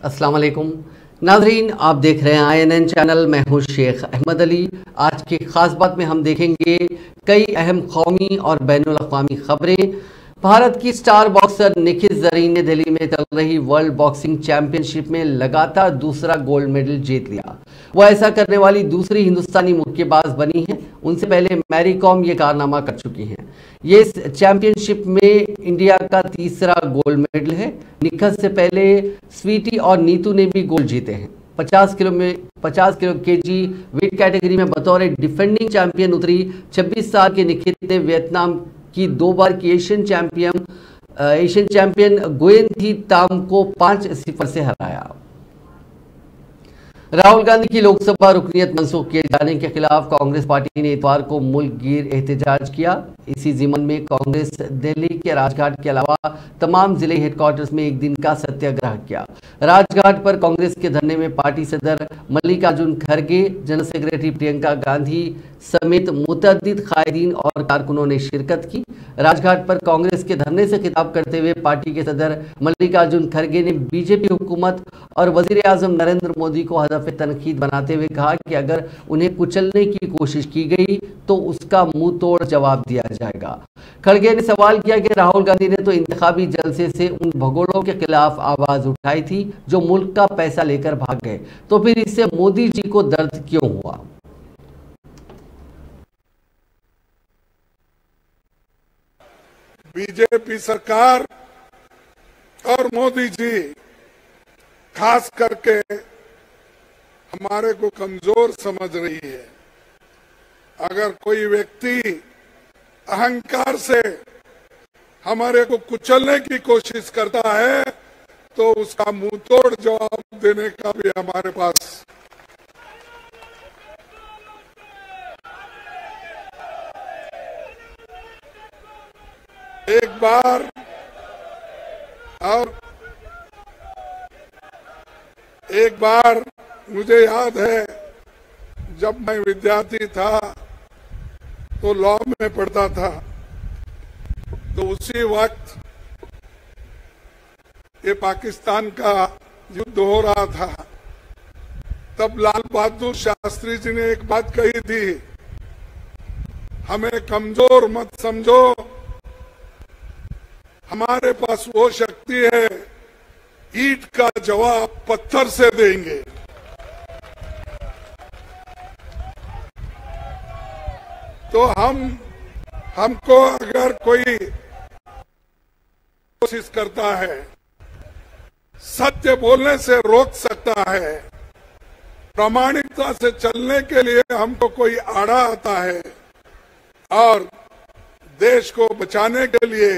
अस्सलाम वालेकुम नाज़रीन, आप देख रहे हैं INN चैनल। मैं हूं शेख अहमद अली। आज की खास बात में हम देखेंगे कई अहम कौमी और बैनुल अक़वामी खबरें। भारत की स्टार बॉक्सर निखित ज़रीन ने दिल्ली में चल रही वर्ल्ड बॉक्सिंग चैंपियनशिप में लगातार दूसरा गोल्ड मेडल जीत लिया। वो ऐसा करने वाली दूसरी हिंदुस्तानी मुक्केबाज बनी है। उनसे पहले मैरी कॉम ये कारनामा कर चुकी हैं। ये इस चैंपियनशिप में इंडिया का तीसरा गोल्ड मेडल है। निखित से पहले स्वीटी और नीतू ने भी गोल्ड जीते हैं। 50 किलो केजी वेट कैटेगरी में बतौर डिफेंडिंग चैंपियन उतरी 26 साल के निखित ने वियतनाम की 2 बार की एशियन चैंपियन गुएन थी ताम को 5-0 से हराया। राहुल गांधी की लोकसभा रुकनीत मंसूख किए जाने के खिलाफ कांग्रेस पार्टी ने इतवार को मुल्क गिर एहतजाज किया। इसी जिमन में कांग्रेस दिल्ली के राजघाट के अलावा तमाम जिले हेडक्वार्टर्स में एक दिन का सत्याग्रह किया। राजघाट पर कांग्रेस के धरने में पार्टी सदर मल्लिकार्जुन खड़गे, जनरल सेक्रेटरी प्रियंका गांधी समेत मुतअद्दिद कायदीन और कारकुनों ने शिरकत की। राजघाट पर कांग्रेस के धरने से खिताब करते हुए पार्टी के सदर मल्लिकार्जुन खड़गे ने बीजेपी हुकूमत और वजीर आजम नरेंद्र मोदी को हदफ तनकीद बनाते हुए कहा कि अगर उन्हें कुचलने की कोशिश की गई तो उसका मुंह तोड़ जवाब दिया जाएगा। खड़गे ने सवाल किया कि राहुल गांधी ने तो इंतखाबी जलसे से उन भगोड़ों के खिलाफ आवाज उठाई थी जो मुल्क का पैसा लेकर भाग गए, तो फिर इससे मोदी जी को दर्द क्यों हुआ। बीजेपी सरकार और मोदी जी खास करके हमारे को कमजोर समझ रही है। अगर कोई व्यक्ति अहंकार से हमारे को कुचलने की कोशिश करता है तो उसका मुंह तोड़ जवाब देने का भी हमारे पास एक बार मुझे याद है, जब मैं विद्यार्थी था तो लॉ में पढ़ता था, तो उसी वक्त ये पाकिस्तान का युद्ध हो रहा था। तब लाल बहादुर शास्त्री जी ने एक बात कही थी, हमें कमजोर मत समझो, हमारे पास वो शक्ति है, ईंट का जवाब पत्थर से देंगे। तो हमको अगर कोई कोशिश करता है, सत्य बोलने से रोक सकता है, प्रामाणिकता से चलने के लिए हमको कोई आड़ा आता है और देश को बचाने के लिए,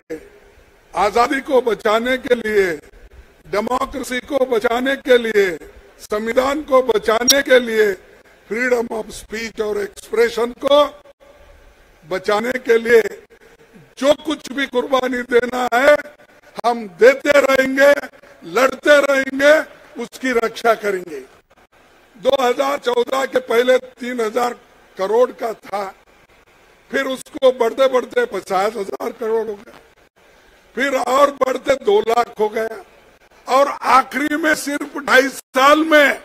आजादी को बचाने के लिए, डेमोक्रेसी को बचाने के लिए, संविधान को बचाने के लिए, फ्रीडम ऑफ स्पीच और एक्सप्रेशन को बचाने के लिए जो कुछ भी कुर्बानी देना है हम देते रहेंगे, लड़ते रहेंगे, उसकी रक्षा करेंगे। 2014 के पहले 3000 करोड़ का था, फिर उसको बढ़ते बढ़ते 50,000 करोड़ हो गया, फिर और बढ़ते 2 लाख हो गया, और आखिरी में सिर्फ 2.5 साल में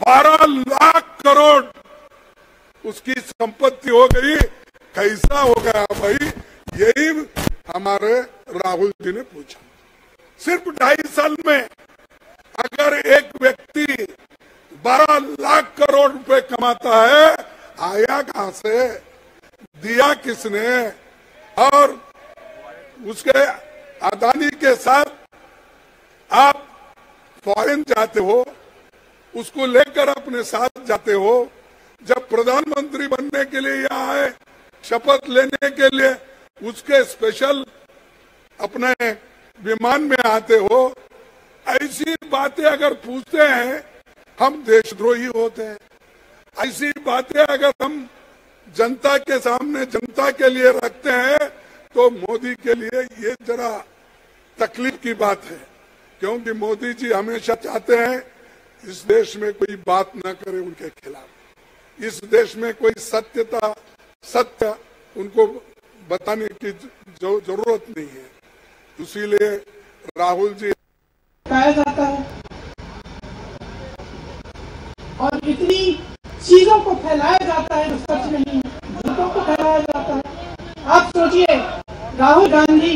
12 लाख करोड़ उसकी संपत्ति हो गई। कैसा हो गया भाई, यही हमारे राहुल जी ने पूछा। सिर्फ 2.5 साल में अगर एक व्यक्ति 12 लाख करोड़ रुपए कमाता है, आया कहां से, दिया किसने, और उसके अदानी के साथ आप फॉरेन जाते हो, उसको लेकर अपने साथ जाते हो। जब प्रधानमंत्री बनने के लिए यहाँ आए, शपथ लेने के लिए उसके स्पेशल अपने विमान में आते हो। ऐसी बातें अगर पूछते हैं हम देशद्रोही होते हैं। ऐसी बातें अगर हम जनता के सामने जनता के लिए रखते हैं तो मोदी के लिए ये जरा तकलीफ की बात है, क्योंकि मोदी जी हमेशा चाहते हैं इस देश में कोई बात न करे उनके खिलाफ, इस देश में कोई सत्य उनको बताने की जरूरत नहीं है। इसीलिए राहुल जी कहा जाता है राहुल गांधी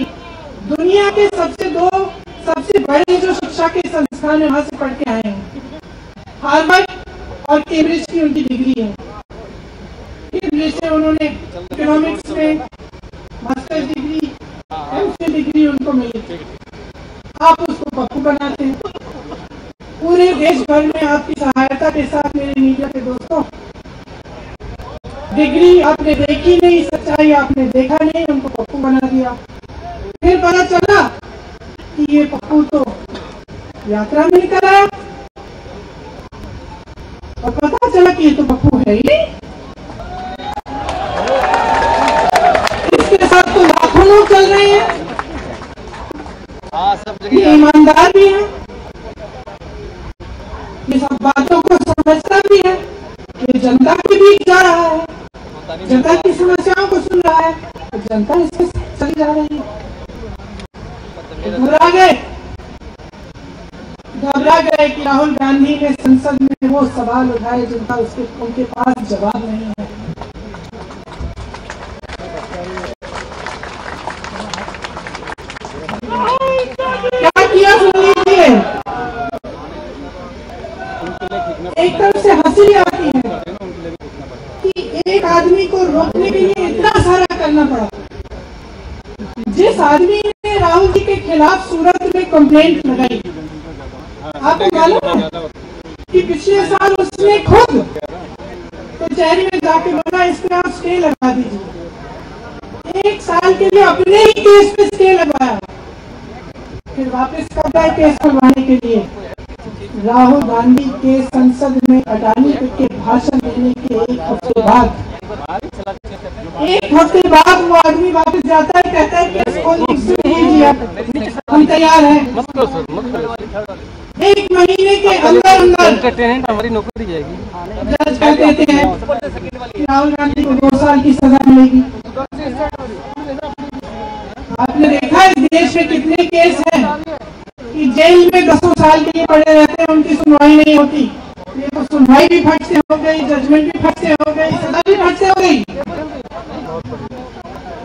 दुनिया के सबसे बड़े जो शिक्षा के संस्थान है वहां से पढ़ के आए हैं। हार्वर्ड और कैम्ब्रिज की उनकी डिग्री है। कैम्ब्रिज से उन्होंने इकोनॉमिक्स में मास्टर्स डिग्री, एमफिल डिग्री उनको मिली। आप उसको पप्पू बनाते हैं। पूरे देश भर में आपकी सहायता के साथ मेरे मीडिया के दोस्तों, डिग्री आपने देखी नहीं, सच्चाई आपने देखा नहीं, उनको पप्पू बना दिया। फिर पता चला कि ये पप्पू तो यात्रा में निकल आया और पता चला कि ये तो पप्पू है ही। इसके साथ तो लाखों लोग चल रहे हैं। ये ईमानदार भी है, ये सब बातों को समझता भी है, ये जनता के बीच जा रहा है, जनता की समस्याओं को सुन रहा है, तो जनता इससे चली जा रही है। घबरा गए कि राहुल गांधी ने संसद में वो सवाल उठाए जिनका उनके पास जवाब नहीं है। क्या किया सुन लीजिए। एक तरफ से हंसी आती है कि एक आदमी को रोकने के लिए इतना सारा करना पड़ा। जिस आदमी ने राहुल जी के खिलाफ सूरत में कंप्लेंट लगाई, आपको मालूम है कि पिछले साल उसने खुद कचहरी में जाके बोला इस पे आप स्टे लगा दीजिए। 1 साल के लिए अपने ही केस पे स्टे लगवाया, फिर वापस कब गए केस करवाने के लिए। राहुल गांधी के संसद में अडानी के भाषण देने के एक हफ्ते बाद वो आदमी वापस जाता है, कहता है कि इसको लीजिए, हम तैयार हैं। 1 महीने के अंदर हमारी नौकरी जाएगी। जज कह देते हैं कि राहुल गांधी को 2 साल की सजा मिलेगी। आपने देखा है देश में कितने केस हैं कि जेल में 10 साल के लिए पड़े रहते हैं, उनकी सुनवाई नहीं होती। ये तो सुनवाई भी फट से हो गई, जजमेंट भी फट से हो गई, सजा भी फट से हो गई।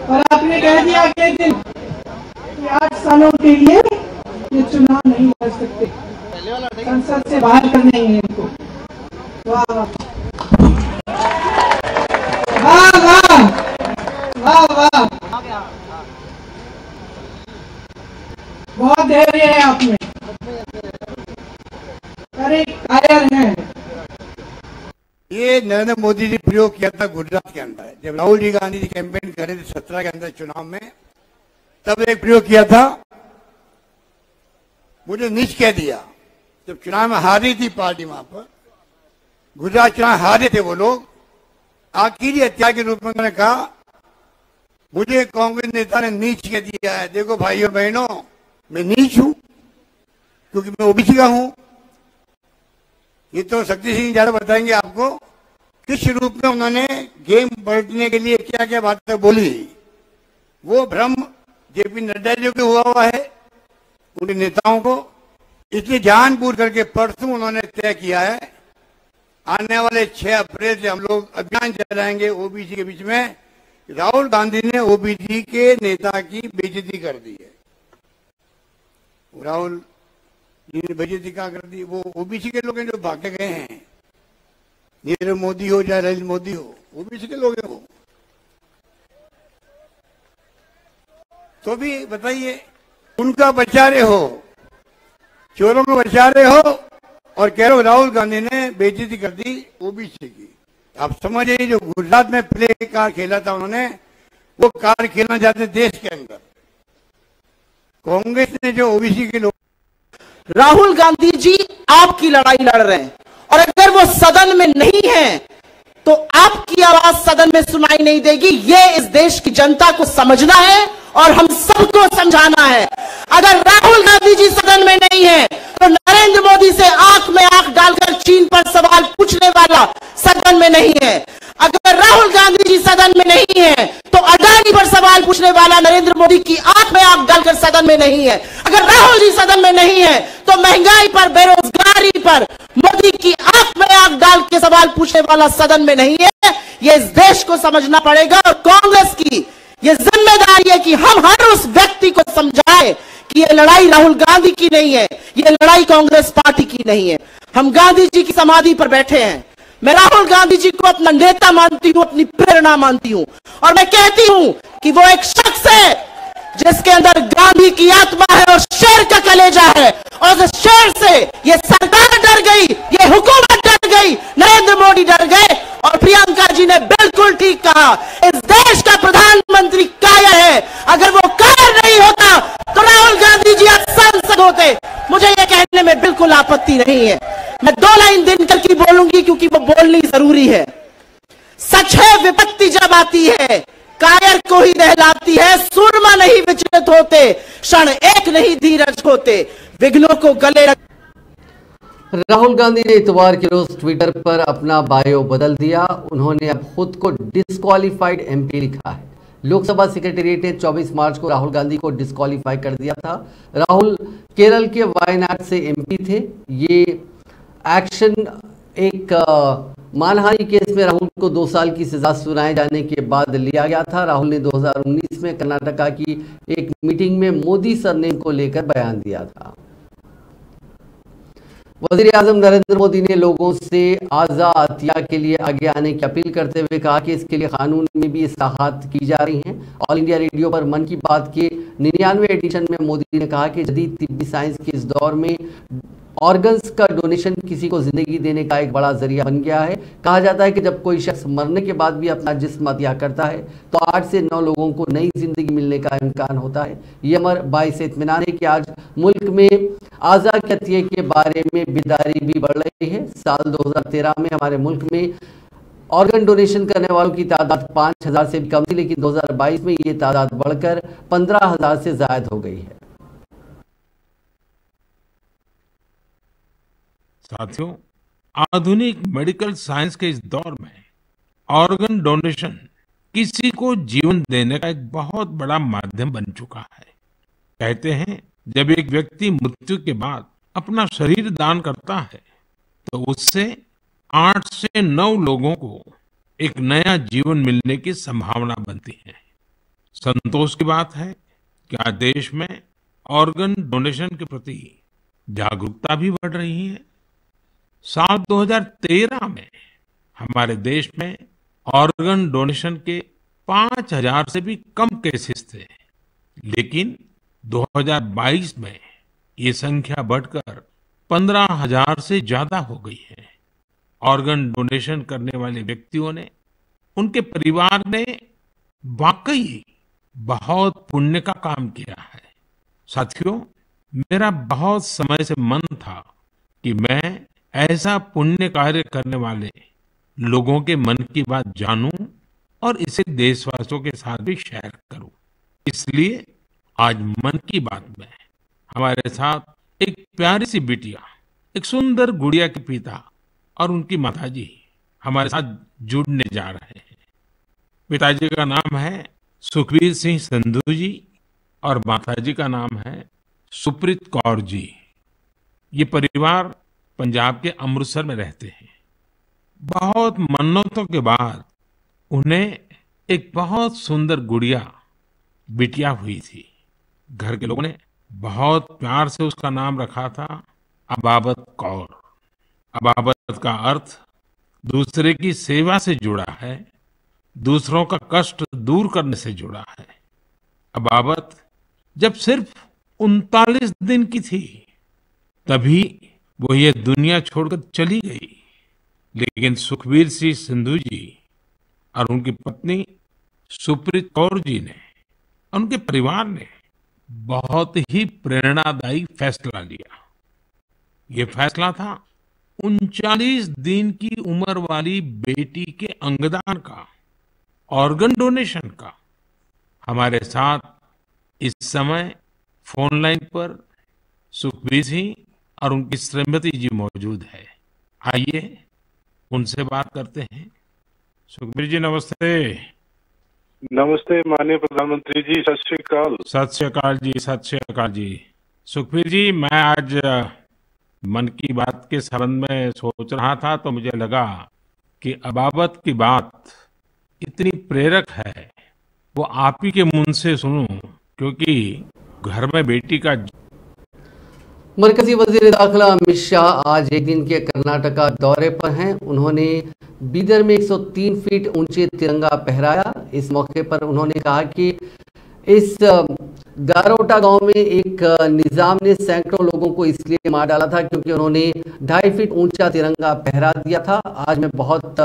और आपने कह दिया अगले दिन कि 8 सालों के लिए ये चुनाव नहीं लड़ सकते, संसद से बाहर कर देंगे इनको। वाह वाह वाह वाह वाह, बहुत धैर्य है आप में, अरे कायर है। ये नरेंद्र मोदी जी प्रयोग किया था गुजरात के अंदर, जब राहुल जी गांधी जी कैंपेन कर रहे थे 17 के अंदर चुनाव में, तब एक प्रयोग किया था, मुझे नीच कह दिया। जब चुनाव में हारी थी पार्टी, वहां पर गुजरात चुनाव हारे थे वो लोग, आखिरी हत्या के रूप में उन्होंने कहा मुझे कांग्रेस नेता ने नीच कह दिया है। देखो भाइयों बहनों, मैं नीच हूं क्योंकि मैं ओबीसी का हूं। ये तो शक्ति सिंह ज्यादा बताएंगे आपको किस रूप में उन्होंने गेम पलटने के लिए क्या क्या बातें बोली। वो भ्रम जेपी नड्डा जी को हुआ है, उनके नेताओं को। इसलिए जानबूझ करके परसों उन्होंने तय किया है आने वाले 6 अप्रैल से हम लोग अभियान चलाएंगे ओबीसी के बीच में। राहुल गांधी ने ओबीसी के नेता की बेइज्जती कर दी है। राहुल जी ने बेइज्जती क्या कर दी? वो ओबीसी के लोग हैं जो भागे गए हैं, नीरव मोदी हो चाहे नरेंद्र मोदी हो, ओबीसी के लोग हैं वो। तो भी बताइए, उनका बचा रहे हो, चोरों को बचा रहे हो और कह रहे हो राहुल गांधी ने बेइज्जती कर दी ओबीसी की। आप समझिए, जो गुजरात में प्ले कार्ड खेला था उन्होंने, वो कार्ड खेलना चाहते देश के अंदर। कांग्रेस ने जो ओबीसी के लोग, राहुल गांधी जी आपकी लड़ाई लड़ रहे हैं और अगर वो सदन में नहीं है तो आपकी आवाज सदन में सुनाई नहीं देगी। ये इस देश की जनता को समझना है और हम सबको समझाना है। अगर राहुल गांधी जी सदन में नहीं है तो नरेंद्र मोदी से आंख में आंख डालकर चीन पर सवाल पूछने वाला सदन में नहीं है। अगर राहुल गांधी जी सदन में नहीं है तो अडानी पर सवाल पूछने वाला नरेंद्र मोदी की आंख में आंख डालकर सदन में नहीं है। अगर राहुल जी सदन में नहीं है तो महंगाई पर, बेरोजगारी पर मोदी की आंख में आंख डाल के सवाल पूछने वाला सदन में नहीं है। ये इस देश को समझना पड़ेगा और कांग्रेस की ये जिम्मेदारी जिम्मेदारी है कि हम हर उस व्यक्ति को समझाएं कि ये लड़ाई राहुल गांधी की नहीं है, ये लड़ाई कांग्रेस पार्टी की नहीं है। हम गांधी जी की समाधि पर बैठे हैं। मैं राहुल गांधी जी को अपना नेता मानती हूं, अपनी प्रेरणा मानती हूं, और मैं कहती हूं कि वो एक शख्स है जिसके अंदर गांधी की आत्मा है और शेर का कलेजा है। और उस शेर से ये सरकार डर गई, ये हुकूमत डर गई, नरेंद्र मोदी डर गए। और प्रियंका जी ने बिल्कुल ठीक कहा, इस देश का प्रधानमंत्री कायर है। अगर वो कायर नहीं होता तो राहुल गांधी जी आज सांसद होते। मुझे ये कहने में बिल्कुल आपत्ति नहीं है। मैं 2 लाइन दिनकर की बोलूंगी क्योंकि वो बोलनी जरूरी है। सच है, विपत्ति जब आती है कायर को ही दहलाती है। सूरमा नहीं विचलित होते, क्षण एक नहीं धीरज होते, विघ्नों को गले राहुल गांधी ने इतवार के रोज ट्विटर पर अपना बायो बदल दिया। उन्होंने अब खुद को डिस्क्वालिफाइड एमपी लिखा है। लोकसभा सेक्रेटेरिएट ने 24 मार्च को राहुल गांधी को डिस्क्वालीफाई कर दिया था। राहुल केरल के वायनाड से एमपी थे। ये एक्शन एक मानहानि केस में राहुल को 2 साल की सजा सुनाए जाने के बाद लिया गया था। राहुल ने 2019 में कर्नाटका की एक मीटिंग में मोदी सरनेम को लेकर बयान दिया था। वज़ीर-ए-आज़म नरेंद्र मोदी ने लोगों से आज़ादिया के लिए आगे आने की अपील करते हुए कहा कि इसके लिए कानून में भी इस्लाहात की जा रही हैं। ऑल इंडिया रेडियो पर मन की बात के 99वें एडिशन में मोदी ने कहा कि जदीद तिब्बी साइंस के इस दौर में ऑर्गन्स का डोनेशन किसी को जिंदगी देने का एक बड़ा जरिया बन गया है। कहा जाता है कि जब कोई शख्स मरने के बाद भी अपना जिस्म अतिया करता है तो 8 से 9 लोगों को नई जिंदगी मिलने का इम्कान होता है। ये अमर बाइस इत्मीनान है कि आज मुल्क में आज़ाद के अतिये के बारे में बेदारी भी बढ़ रही है। साल 2013 में हमारे मुल्क में ऑर्गन डोनेशन करने वालों की तादाद 5000 से भी कम थी, लेकिन 2022 में ये तादाद बढ़कर 15000 से ज़ायद हो गई है। साथियों, आधुनिक मेडिकल साइंस के इस दौर में ऑर्गन डोनेशन किसी को जीवन देने का एक बहुत बड़ा माध्यम बन चुका है। कहते हैं जब एक व्यक्ति मृत्यु के बाद अपना शरीर दान करता है तो उससे 8 से 9 लोगों को एक नया जीवन मिलने की संभावना बनती है। संतोष की बात है कि आज देश में ऑर्गन डोनेशन के प्रति जागरूकता भी बढ़ रही है। साल 2013 में हमारे देश में ऑर्गन डोनेशन के 5000 से भी कम केसेस थे, लेकिन 2022 में ये संख्या बढ़कर 15000 से ज्यादा हो गई है। ऑर्गन डोनेशन करने वाले व्यक्तियों ने, उनके परिवार ने वाकई बहुत पुण्य का काम किया है। साथियों, मेरा बहुत समय से मन था कि मैं ऐसा पुण्य कार्य करने वाले लोगों के मन की बात जानूं और इसे देशवासियों के साथ भी शेयर करूं। इसलिए आज मन की बात में हमारे साथ एक प्यारी सी बिटिया, एक सुंदर गुड़िया के पिता और उनकी माताजी हमारे साथ जुड़ने जा रहे हैं। पिताजी का नाम है सुखबीर सिंह संधू जी और माताजी का नाम है सुप्रीत कौर जी। ये परिवार पंजाब के अमृतसर में रहते हैं। बहुत मन्नतों के बाद उन्हें एक बहुत सुंदर गुड़िया, बिटिया हुई थी। घर के लोगों ने बहुत प्यार से उसका नाम रखा था अबाबत कौर। अबाबत का अर्थ दूसरे की सेवा से जुड़ा है, दूसरों का कष्ट दूर करने से जुड़ा है। अबाबत जब सिर्फ 39 दिन की थी तभी वो ये दुनिया छोड़कर चली गई, लेकिन सुखबीर सिंह संधू जी और उनकी पत्नी सुप्रीत कौर जी ने, उनके परिवार ने बहुत ही प्रेरणादायी फैसला लिया। ये फैसला था 39 दिन की उम्र वाली बेटी के अंगदान का, ऑर्गन डोनेशन का। हमारे साथ इस समय फोन लाइन पर सुखबीर सिंह और उनकी श्रीमती जी मौजूद है। आइए उनसे बात करते हैं। सुखबीर जी नमस्ते। नमस्ते माननीय प्रधानमंत्री जी, सत श्री अकाल। सत श्री अकाल जी, सत श्री अकाल जी। सुखबीर जी, मैं आज मन की बात के संबंध में सोच रहा था तो मुझे लगा कि अबाबत की बात इतनी प्रेरक है वो आप ही के मुंह से सुनूं, क्योंकि घर में बेटी का। मरकजी वजीर दाखिला अमित शाह आज एक दिन के कर्नाटका दौरे पर हैं। उन्होंने बीदर में 103 फीट ऊंचे तिरंगा फहराया। इस मौके पर उन्होंने कहा कि इस गारोटा गांव में एक निजाम ने सैकड़ों लोगों को इसलिए मार डाला था क्योंकि उन्होंने 2.5 फीट ऊंचा तिरंगा फहरा दिया था। आज मैं बहुत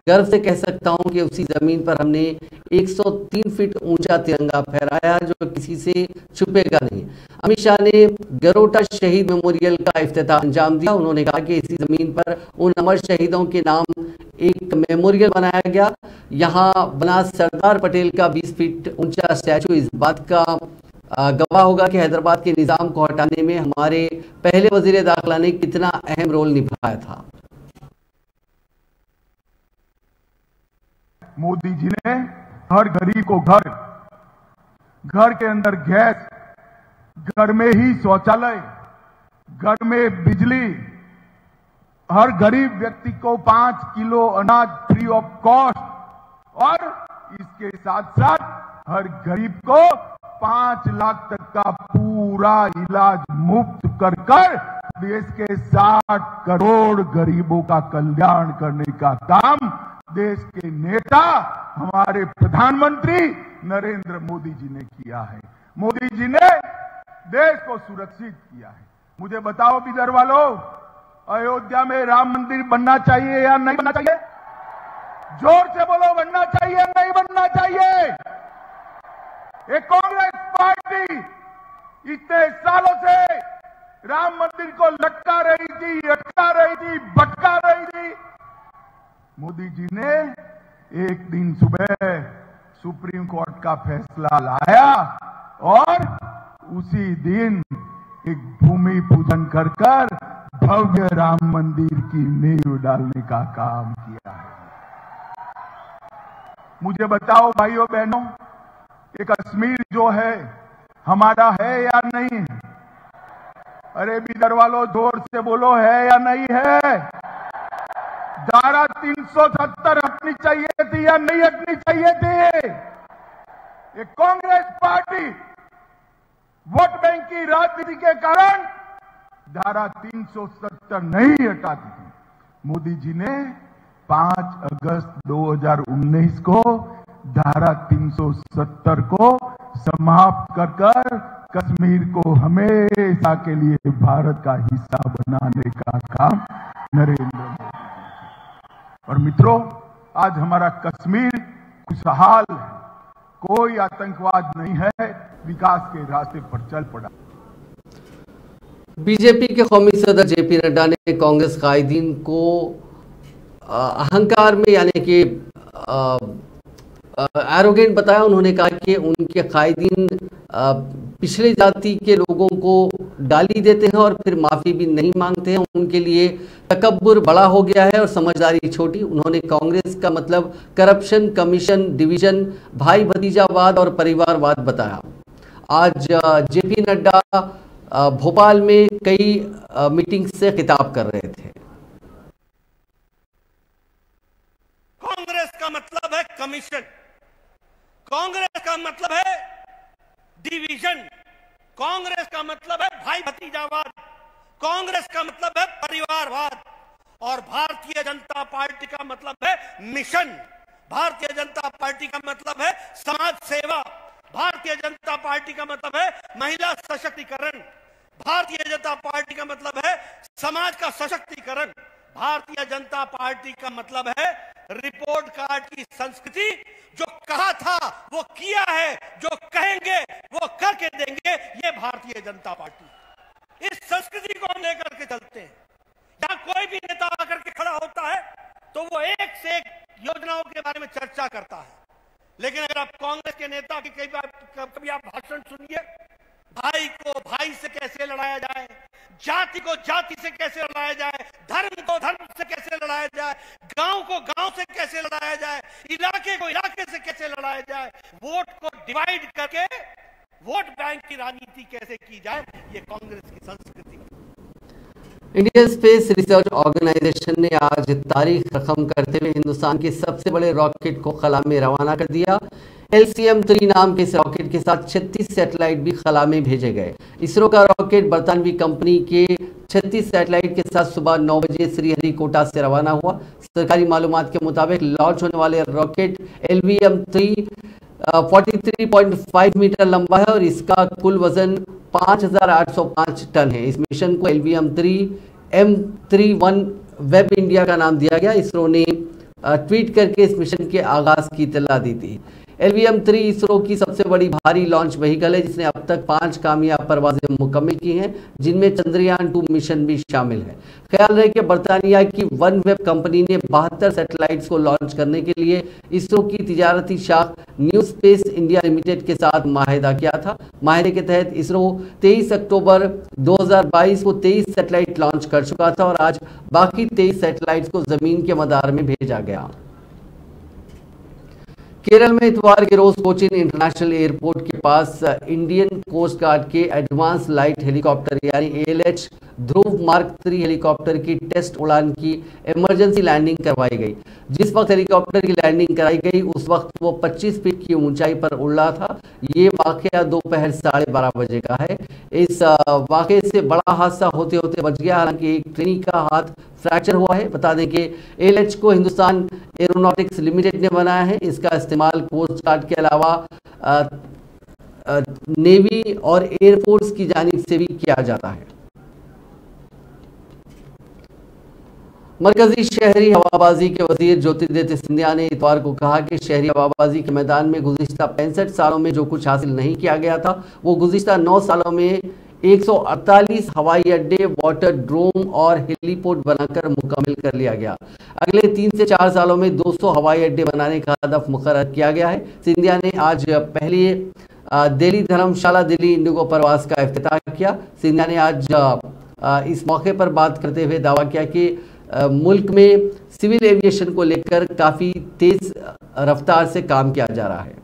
गर्व से कह सकता हूं कि उसी जमीन पर हमने 103 फीट ऊंचा तिरंगा फहराया जो किसी से छुपेगा नहीं। अमित शाह ने गरोटा शहीद मेमोरियल का इफ्तिताह अंजाम दिया। उन्होंने कहा कि इसी जमीन पर उन अमर शहीदों के नाम एक मेमोरियल बनाया गया। यहाँ बना सरदार पटेल का 20 फीट ऊंचा स्टैचू इस बात का गवाह होगा कि हैदराबाद के निजाम को हटाने में हमारे पहले वजीर दाखिला ने कितना अहम रोल निभाया था। मोदी जी ने हर गरीब को घर के अंदर गैस, घर में ही शौचालय, घर में बिजली, हर गरीब व्यक्ति को 5 किलो अनाज फ्री ऑफ कॉस्ट और इसके साथ साथ हर गरीब को 5 लाख तक का पूरा इलाज मुफ्त कर देश के 60 करोड़ गरीबों का कल्याण करने का काम देश के नेता हमारे प्रधानमंत्री नरेंद्र मोदी जी ने किया है। मोदी जी ने देश को सुरक्षित किया है। मुझे बताओ बिदर वालों, अयोध्या में राम मंदिर बनना चाहिए या नहीं बनना चाहिए? जोर से बोलो, बनना चाहिए या नहीं बनना चाहिए? एक कांग्रेस पार्टी इतने सालों से राम मंदिर को लटका रही थी, अटका रही थी, भटका रही थी। मोदी जी ने एक दिन सुबह सुप्रीम कोर्ट का फैसला लाया और उसी दिन एक भूमि पूजन कर भव्य राम मंदिर की नींव डालने का काम किया है। मुझे बताओ भाइयों बहनों, ये कश्मीर जो है हमारा है या नहीं है? अरे बिदर वालों, जोर से बोलो, है या नहीं है? धारा 370 हटनी चाहिए थी या नहीं हटनी चाहिए थी? ये कांग्रेस पार्टी वोट बैंक की राजनीति के कारण धारा 370 नहीं हटाती थी। मोदी जी ने 5 अगस्त 2019 को धारा 370 को समाप्त कर कश्मीर को हमेशा के लिए भारत का हिस्सा बनाने का काम नरेंद्र मोदी। और मित्रों, आज हमारा कश्मीर खुशहाल है, कोई आतंकवाद नहीं है, विकास के रास्ते पर चल पड़ा। बीजेपी के कौमी सदर जेपी नड्डा ने कांग्रेस कायदीन को अहंकार में यानी कि एरोगेंट बताया। उन्होंने कहा कि उनके कायदीन पिछले जाति के लोगों को गाली देते हैं और फिर माफ़ी भी नहीं मांगते हैं। उनके लिए तकब्बुर बड़ा हो गया है और समझदारी छोटी। उन्होंने कांग्रेस का मतलब करप्शन, कमीशन, डिवीजन, भाई भतीजावाद और परिवारवाद बताया। आज जेपी नड्डा भोपाल में कई मीटिंग से खिताब कर रहे थे। कांग्रेस का मतलब है कमीशन, कांग्रेस का मतलब है डिवीजन, कांग्रेस का मतलब है भाई भतीजावाद, कांग्रेस का मतलब है परिवारवाद और भारतीय जनता पार्टी का मतलब है मिशन। भारतीय जनता पार्टी का मतलब है समाज सेवा, भारतीय जनता पार्टी का मतलब है महिला सशक्तिकरण, भारतीय जनता पार्टी का मतलब है समाज का सशक्तिकरण, भारतीय जनता पार्टी का मतलब है रिपोर्ट कार्ड की संस्कृति। जो कहा था वो किया है, जो कहेंगे वो करके देंगे, ये भारतीय जनता पार्टी। इस संस्कृति को हम लेकर के चलते हैं। यहां कोई भी नेता आकर के खड़ा होता है तो वो एक से एक योजनाओं के बारे में चर्चा करता है, लेकिन अगर आप कांग्रेस के नेता की कभी आप भाषण सुनिए, भाई को भाई से कैसे लड़ाया जाए, जाति को जाति से कैसे लड़ाया जाए, धर्म को धर्म से कैसे लड़ाया जाए, गांव को गांव से कैसे लड़ाया जाए, इलाके को इलाके से कैसे लड़ाया जाए, वोट को डिवाइड करके वोट बैंक की राजनीति कैसे की जाए, ये कांग्रेस की संस्कृति। इंडियन स्पेस रिसर्च ऑर्गेनाइजेशन ने आज तारीख रकम करते हुए हिंदुस्तान के सबसे बड़े रॉकेट को खला में रवाना कर दिया। LCM-3 नाम के इस रॉकेट के साथ 36 सैटेलाइट भी खला में भेजे गए। इसरो का रॉकेट बरतानवी कंपनी के 36 सैटेलाइट के साथ सुबह 9 बजे श्रीहरिकोटा से रवाना हुआ। सरकारी मालूमात के मुताबिक लॉन्च होने वाले रॉकेट LVM-3 43.5 मीटर लंबा है और इसका कुल वजन 5,805 टन है। इस मिशन को LVM-3 M31 वेब इंडिया का नाम दिया गया। इसरो ने ट्वीट करके इस मिशन के आगाज की इत्तला दी थी। LVM-3 इसरो की सबसे बड़ी भारी लॉन्च व्हीकल है, जिसने अब तक 5 कामयाब परवाजें मुकम्मल की हैं, जिनमें चंद्रयान 2 मिशन भी शामिल है। ख्याल रहे कि बरतानिया की OneWeb कंपनी ने 72 सैटेलाइट्स को लॉन्च करने के लिए इसरो की तिजारती शाख न्यू स्पेस इंडिया लिमिटेड के साथ माहिदा किया था। माहिदे के तहत इसरो 23 अक्टूबर 2022 को 23 सैटेलाइट लॉन्च कर चुका था और आज बाकी 23 सैटेलाइट्स को जमीन के मदार में भेजा गया। केरल में इतवार के रोज कोचीन इंटरनेशनल एयरपोर्ट के पास इंडियन कोस्ट गार्ड के एडवांस लाइट हेलीकॉप्टर यानी ALH ध्रुव मार्क 3 हेलीकॉप्टर की टेस्ट उड़ान की इमरजेंसी लैंडिंग करवाई गई। जिस वक्त हेलीकॉप्टर की लैंडिंग कराई गई उस वक्त वो 25 फीट की ऊंचाई पर उड़ रहा था। ये वाकया दोपहर 12:30 बजे का है। इस वाकये से बड़ा हादसा होते होते बच गया, हालांकि एक ट्रेनी का हाथ फ्रैक्चर हुआ है। बता दें कि ALH को हिंदुस्तान एरोनॉटिक्स लिमिटेड ने बनाया है। इसका इस्तेमाल कोस्ट गार्ड के अलावा नेवी और एयरफोर्स की जानिब से भी किया जाता है। मरकजी शहरी हवाबाजी के वजीर ज्योतिरादित्य सिंधिया ने इतवार को कहा कि शहरी हवाबाजी के मैदान में गुज़िश्ता 65 सालों में जो कुछ हासिल नहीं किया गया था वो गुज़िश्ता 9 सालों में 148 हवाई अड्डे, वाटर ड्रोम और हेलीपोर्ट बनाकर मुकम्मल कर लिया गया। अगले 3 से 4 सालों में 200 हवाई अड्डे बनाने का हदफ मुकर्रर किया गया है। सिंधिया ने आज पहले दिल्ली धर्मशाला दिल्ली इंडिगो प्रवास का इफ्तिताह किया। सिंधिया ने आज इस मौके पर बात करते हुए दावा किया कि मुल्क में सिविल एविएशन को लेकर काफ़ी तेज रफ्तार से काम किया जा रहा है।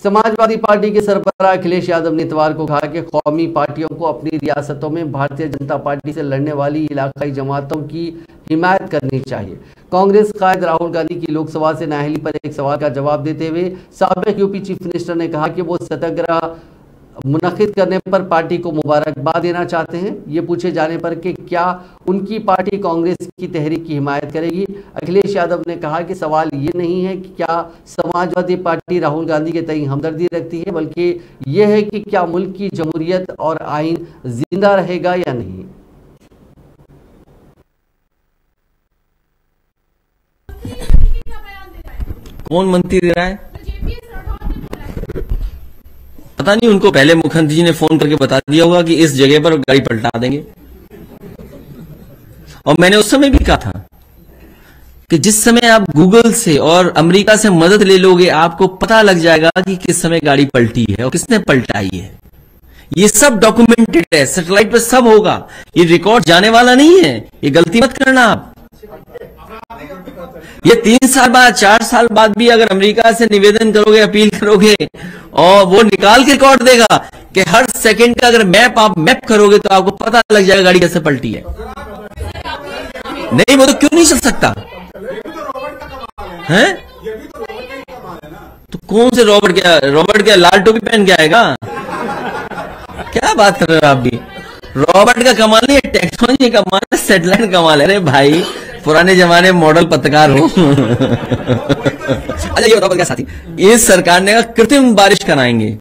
समाजवादी पार्टी के सरबराह अखिलेश यादव ने इतवार को कहा कि कौमी पार्टियों को अपनी रियासतों में भारतीय जनता पार्टी से लड़ने वाली इलाकाई जमातों की हिमायत करनी चाहिए। कांग्रेस कायद राहुल गांधी की लोकसभा से नाअहली पर एक सवाल का जवाब देते हुए साबिक यूपी चीफ मिनिस्टर ने कहा कि वो सत्याग्रह मुनक्किद करने पर पार्टी को मुबारकबाद देना चाहते हैं। ये पूछे जाने पर कि क्या उनकी पार्टी कांग्रेस की तहरीक की हिमायत करेगी, अखिलेश यादव ने कहा कि सवाल ये नहीं है कि क्या समाजवादी पार्टी राहुल गांधी के तई हमदर्दी रखती है, बल्कि यह है कि क्या मुल्क की जमहूरियत और आइन जिंदा रहेगा या नहीं। कौन मंत्री दे रहा है पता नहीं, उनको पहले मुख्यमंत्री जी ने फोन करके बता दिया होगा कि इस जगह पर गाड़ी पलटा देंगे। और मैंने उस समय भी कहा था कि जिस समय आप गूगल से और अमेरिका से मदद ले लोगे आपको पता लग जाएगा कि किस समय गाड़ी पलटी है और किसने पलटाई है। ये सब डॉक्यूमेंटेड है, सैटेलाइट पे सब होगा, ये रिकॉर्ड जाने वाला नहीं है। ये गलती मत करना आप। ये 3 साल बाद 4 साल बाद भी अगर अमेरिका से निवेदन करोगे, अपील करोगे और वो निकाल के रिकॉर्ड देगा कि हर सेकंड का अगर आप मैप करोगे तो आपको पता लग जाएगा गाड़ी कैसे पलटी है। नहीं वो तो क्यों नहीं चल सकता है? तो कौन से रॉबर्ट क्या लाल टोपी पहन के आएगा? क्या बात कर रहे हो आप भी? रॉबर्ट का कमाल नहीं है, टेक्नोलॉजी का कमाल है, सैटेलाइट कमाल है। अरे भाई पुराने जमाने मॉडल पत्रकार हो। अच्छा ये बताओ क्या साथी, इस सरकार ने कहा कृत्रिम बारिश कराएंगे,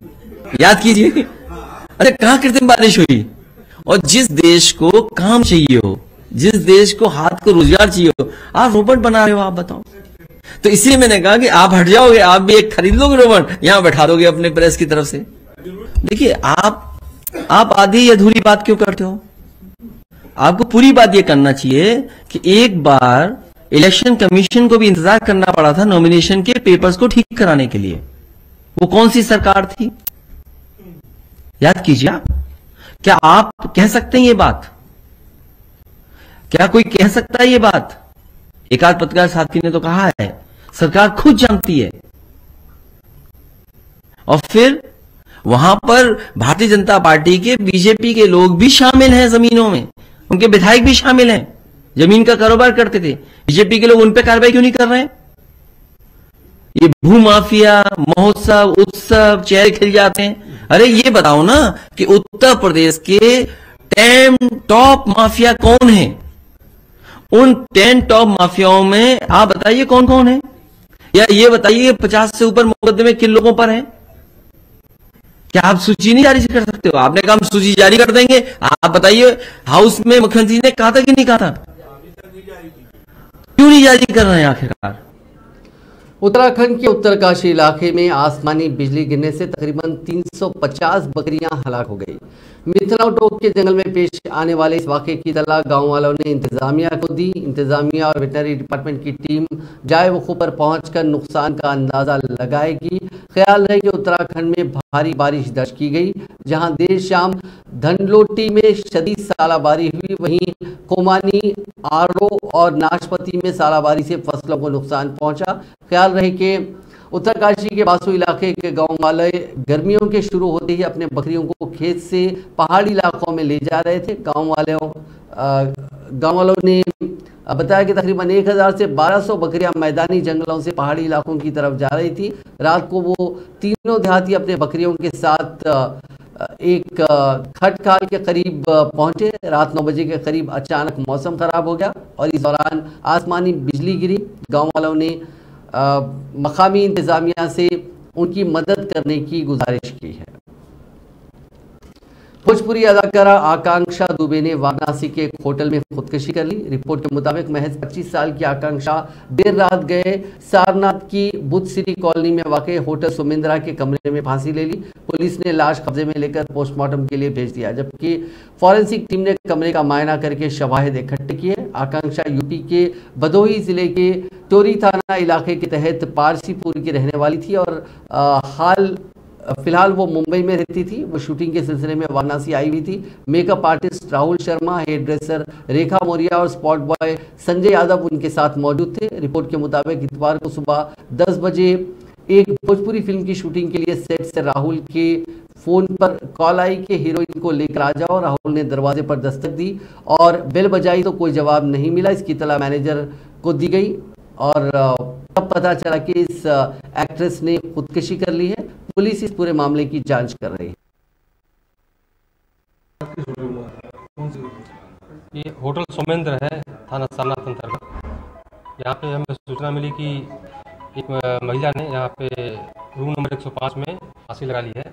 याद कीजिए। अरे कहां कृत्रिम बारिश हुई? और जिस देश को काम चाहिए हो, जिस देश को हाथ को रोजगार चाहिए हो, आप रोबोट बना रहे हो। आप बताओ। तो इसलिए मैंने कहा कि आप हट जाओगे, आप भी एक खरीद लोगे रोबोट, यहां बैठा दोगे अपने प्रेस की तरफ से। देखिए आप आधी अधूरी बात क्यों करते हो? आपको पूरी बात यह करना चाहिए कि एक बार इलेक्शन कमीशन को भी इंतजार करना पड़ा था नॉमिनेशन के पेपर्स को ठीक कराने के लिए। वो कौन सी सरकार थी? याद कीजिए आप। क्या आप कह सकते हैं ये बात? क्या कोई कह सकता है ये बात? एक आध पत्रकार साथी ने तो कहा है, सरकार खुद जानती है। और फिर वहां पर भारतीय जनता पार्टी के, बीजेपी के लोग भी शामिल हैं, जमीनों में उनके विधायक भी शामिल हैं, जमीन का कारोबार करते थे। बीजेपी के लोग उन पे कार्रवाई क्यों नहीं कर रहे हैं? ये भू माफिया, महोत्सव, उत्सव, चेहरे खिल जाते हैं। अरे ये बताओ ना कि उत्तर प्रदेश के 10 टॉप माफिया कौन है? उन 10 टॉप माफियाओं में आप बताइए कौन कौन है, या ये बताइए 50 से ऊपर मुकदमे किन लोगों पर हैं? क्या आप सूची नहीं जारी कर सकते हो? आपने कहा हम सूची जारी कर देंगे, आप बताइए हाउस में मुख्यमंत्री ने कहा था कि नहीं कहा था? क्यों नहीं जारी कर रहे हैं आखिरकार? उत्तराखंड के उत्तरकाशी इलाके में आसमानी बिजली गिरने से तकरीबन 350 बकरियां हलाक हो गई। मिथलाव टोक के जंगल में पेश आने वाले इस वाक़े की इत्तला गांव वालों ने इंतजामिया को दी। इंतजामिया और वेटनरी डिपार्टमेंट की टीम जाए वक़ूफ़ पर पहुंचकर नुकसान का अंदाज़ा लगाएगी। ख्याल है कि उत्तराखंड में भारी बारिश दर्ज की गई। जहां देर शाम धनलोटी में शदीद सालाबारी हुई, वहीं कोमानी, आरो और नाशपति में सालाबारी से फसलों को नुकसान पहुंचा। ख्याल रहे कि उत्तरकाशी के बासु इलाके के गांव वाले गर्मियों के शुरू होते ही अपने बकरियों को खेत से पहाड़ी इलाकों में ले जा रहे थे। गांव वालों ने बताया कि तकरीबन 1000 से 1200 बकरियां मैदानी जंगलों से पहाड़ी इलाकों की तरफ जा रही थी। रात को वो तीनों देहाती अपने बकरियों के साथ एक खटखाल के करीब पहुंचे। रात 9 बजे के करीब अचानक मौसम खराब हो गया और इस दौरान आसमानी बिजली गिरी। गांव वालों ने मकामी इंतजामिया से उनकी मदद करने की गुजारिश की है। भोजपुरी अदाकारा आकांक्षा दुबे ने वाराणसी के एक होटल में खुदकुशी कर ली। रिपोर्ट के मुताबिक महज 25 साल की आकांक्षा देर रात गए सारनाथ की बुद्ध सिटी कॉलोनी में वाक़ होटल सुमिंद्रा के कमरे में फांसी ले ली। पुलिस ने लाश कब्जे में लेकर पोस्टमार्टम के लिए भेज दिया, जबकि फॉरेंसिक टीम ने कमरे का मायना करके शवाहिद इकट्ठे किए। आकांक्षा यूपी के भदोही जिले के टोरी थाना इलाके के तहत पारसीपुर की रहने वाली थी और फिलहाल वो मुंबई में रहती थी। वो शूटिंग के सिलसिले में वाराणसी आई हुई थी। Makeup artist Rahul Sharma, hairdresser Rekha Maurya और स्पॉट बॉय संजय यादव उनके साथ मौजूद थे। रिपोर्ट के मुताबिक इतवार को सुबह 10 बजे एक भोजपुरी फिल्म की शूटिंग के लिए सेट से राहुल के फोन पर कॉल आई कि हीरोइन को लेकर आ जाओ। राहुल ने दरवाजे पर दस्तक दी और बेल बजाई तो कोई जवाब नहीं मिला। इसकी इत्तला मैनेजर को दी गई और तब पता चला कि इस एक्ट्रेस ने खुदकुशी कर ली है। पुलिस इस पूरे मामले की जांच कर रही है। ये होटल सोमेंद्र है, थाना सारनाथ अंतर्गत। यहाँ पे हमें सूचना मिली कि एक महिला ने यहाँ पे रूम नंबर 105 में फांसी लगा ली है।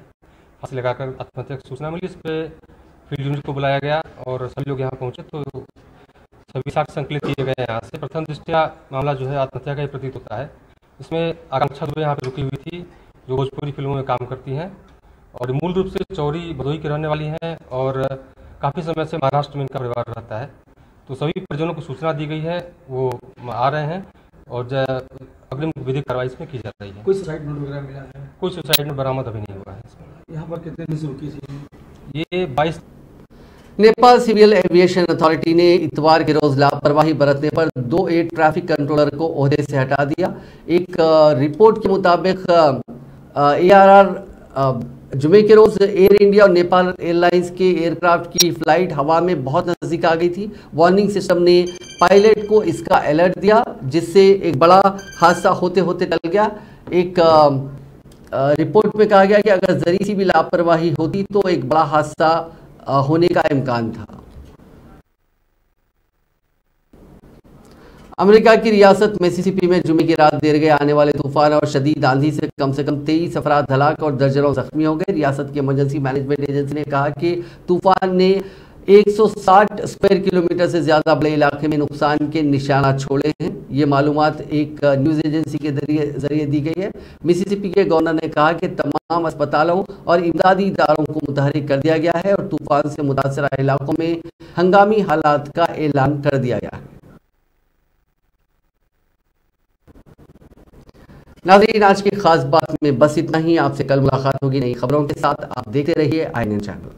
फांसी लगाकर आत्महत्या की सूचना मिली। इस पर फील्ड यूनिट को बुलाया गया और सभी लोग यहाँ पहुँचे तो सभी साक्ष्य संकलित किए गए। यहाँ से प्रथम दृष्टया मामला जो है आत्महत्या का ही प्रतीत होता है। इसमें आकांक्षा दुबे यहाँ पे रुकी हुई थी, जो भोजपुरी फिल्मों में काम करती हैं और मूल रूप से चौरी भदोही की रहने वाली हैं और काफ़ी समय से महाराष्ट्र में इनका परिवार रहता है। तो सभी परिजनों को सूचना दी गई है, वो आ रहे हैं और अग्रिम विधिक कार्रवाई इसमें की जा रही है। कोई सुसाइड नोट वगैरह मिला है? कोई सुसाइड नोट बरामद अभी नहीं हुआ है इसमें। यहाँ पर कितने दिन से रुकी थी? ये 22। नेपाल सिविल एविएशन अथॉरिटी ने इतवार के रोज लापरवाही बरतने पर 2 एयर ट्रैफिक कंट्रोलर को ओहदे से हटा दिया। एक रिपोर्ट के मुताबिक ARR जुमे के रोज एयर इंडिया और नेपाल एयरलाइंस के एयरक्राफ्ट की फ्लाइट हवा में बहुत नजदीक आ गई थी। वार्निंग सिस्टम ने पायलट को इसका अलर्ट दिया, जिससे एक बड़ा हादसा होते होते टल गया। एक रिपोर्ट में कहा गया कि अगर जरी सी भी लापरवाही होती तो एक बड़ा हादसा होने का इम्कान था। अमेरिका की रियासत मिसिसिपी में जुमे की रात देर गए आने वाले तूफान और शदीद आंधी से कम 23 अफराद हलाक और दर्जनों जख्मी हो गए। रियासत की इमरजेंसी मैनेजमेंट एजेंसी ने कहा कि तूफान ने 160 स्क्वायर किलोमीटर से ज्यादा बड़े इलाके में नुकसान के निशाना छोड़े हैं। ये मालूमात एक न्यूज एजेंसी के जरिए दी गई है। मिसिसिपी के गवर्नर ने कहा कि तमाम अस्पतालों और इमदादी इदारों को मुतहरिक कर दिया गया है और तूफान से मुतासरा इलाकों में हंगामी हालात का ऐलान कर दिया गया है। नाज़रीन, आज की खास बात में बस इतना ही। आपसे कल मुलाकात होगी नई खबरों के साथ। आप देखते रहिए INN चैनल।